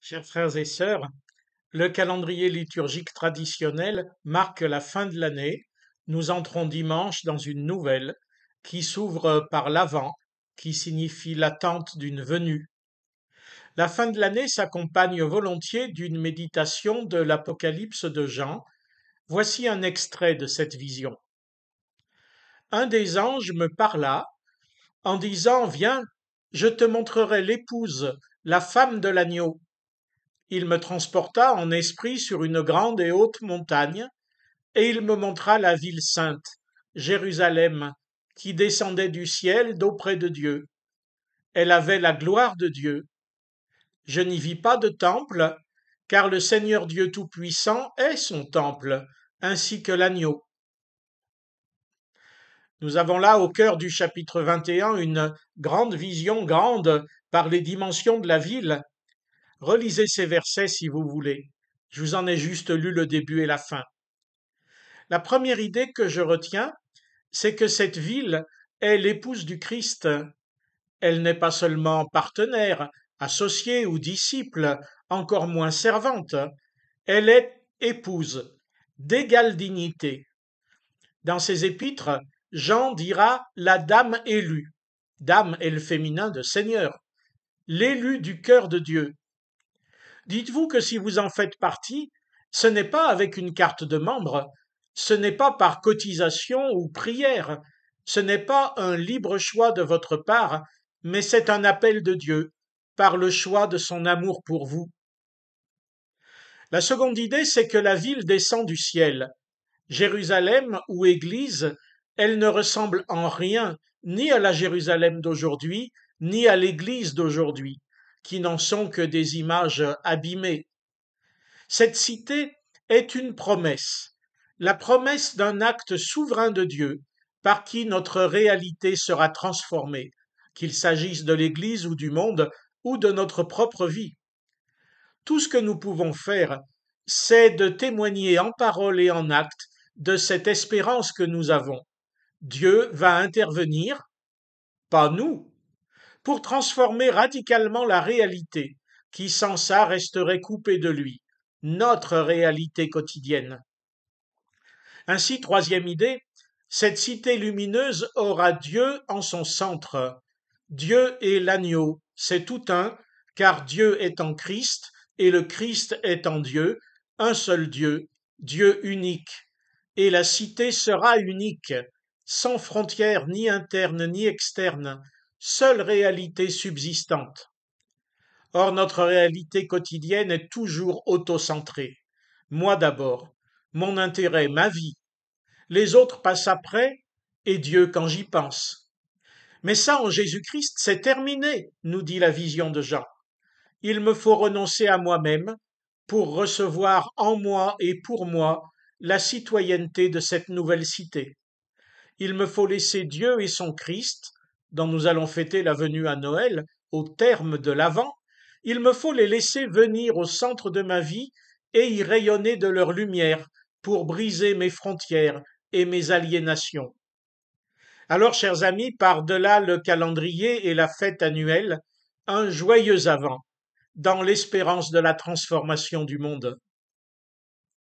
Chers frères et sœurs, le calendrier liturgique traditionnel marque la fin de l'année. Nous entrons dimanche dans une nouvelle qui s'ouvre par l'Avent, qui signifie l'attente d'une venue. La fin de l'année s'accompagne volontiers d'une méditation de l'Apocalypse de Jean. Voici un extrait de cette vision. Un des anges me parla en disant: Viens, je te montrerai l'épouse, la femme de l'agneau. Il me transporta en esprit sur une grande et haute montagne, et il me montra la ville sainte, Jérusalem, qui descendait du ciel d'auprès de Dieu. Elle avait la gloire de Dieu. Je n'y vis pas de temple, car le Seigneur Dieu Tout-Puissant est son temple, ainsi que l'agneau. Nous avons là au cœur du chapitre 21 une grande vision, grande par les dimensions de la ville. Relisez ces versets si vous voulez. Je vous en ai juste lu le début et la fin. La première idée que je retiens, c'est que cette ville est l'épouse du Christ. Elle n'est pas seulement partenaire, associée ou disciple, encore moins servante. Elle est épouse, d'égale dignité. Dans ses épîtres, Jean dira la dame élue. Dame est le féminin de Seigneur, l'élu du cœur de Dieu. Dites-vous que si vous en faites partie, ce n'est pas avec une carte de membre, ce n'est pas par cotisation ou prière, ce n'est pas un libre choix de votre part, mais c'est un appel de Dieu, par le choix de son amour pour vous. La seconde idée, c'est que la ville descend du ciel. Jérusalem ou Église, elle ne ressemble en rien ni à la Jérusalem d'aujourd'hui, ni à l'Église d'aujourd'hui, qui n'en sont que des images abîmées. Cette cité est une promesse, la promesse d'un acte souverain de Dieu, par qui notre réalité sera transformée, qu'il s'agisse de l'Église ou du monde, ou de notre propre vie. Tout ce que nous pouvons faire, c'est de témoigner en parole et en acte de cette espérance que nous avons. Dieu va intervenir, pas nous, pour transformer radicalement la réalité, qui sans ça resterait coupée de lui, notre réalité quotidienne. Ainsi, troisième idée, cette cité lumineuse aura Dieu en son centre. Dieu est l'agneau, c'est tout un, car Dieu est en Christ et le Christ est en Dieu, un seul Dieu, Dieu unique. Et la cité sera unique, sans frontières ni internes ni externes, seule réalité subsistante. Or, notre réalité quotidienne est toujours autocentrée. Moi d'abord, mon intérêt, ma vie. Les autres passent après, et Dieu quand j'y pense. Mais ça, en Jésus-Christ, c'est terminé, nous dit la vision de Jean. Il me faut renoncer à moi-même pour recevoir en moi et pour moi la citoyenneté de cette nouvelle cité. Il me faut laisser Dieu et son Christ, dont nous allons fêter la venue à Noël, au terme de l'Avent, il me faut les laisser venir au centre de ma vie et y rayonner de leur lumière pour briser mes frontières et mes aliénations. Alors, chers amis, par-delà le calendrier et la fête annuelle, un joyeux Avent, dans l'espérance de la transformation du monde.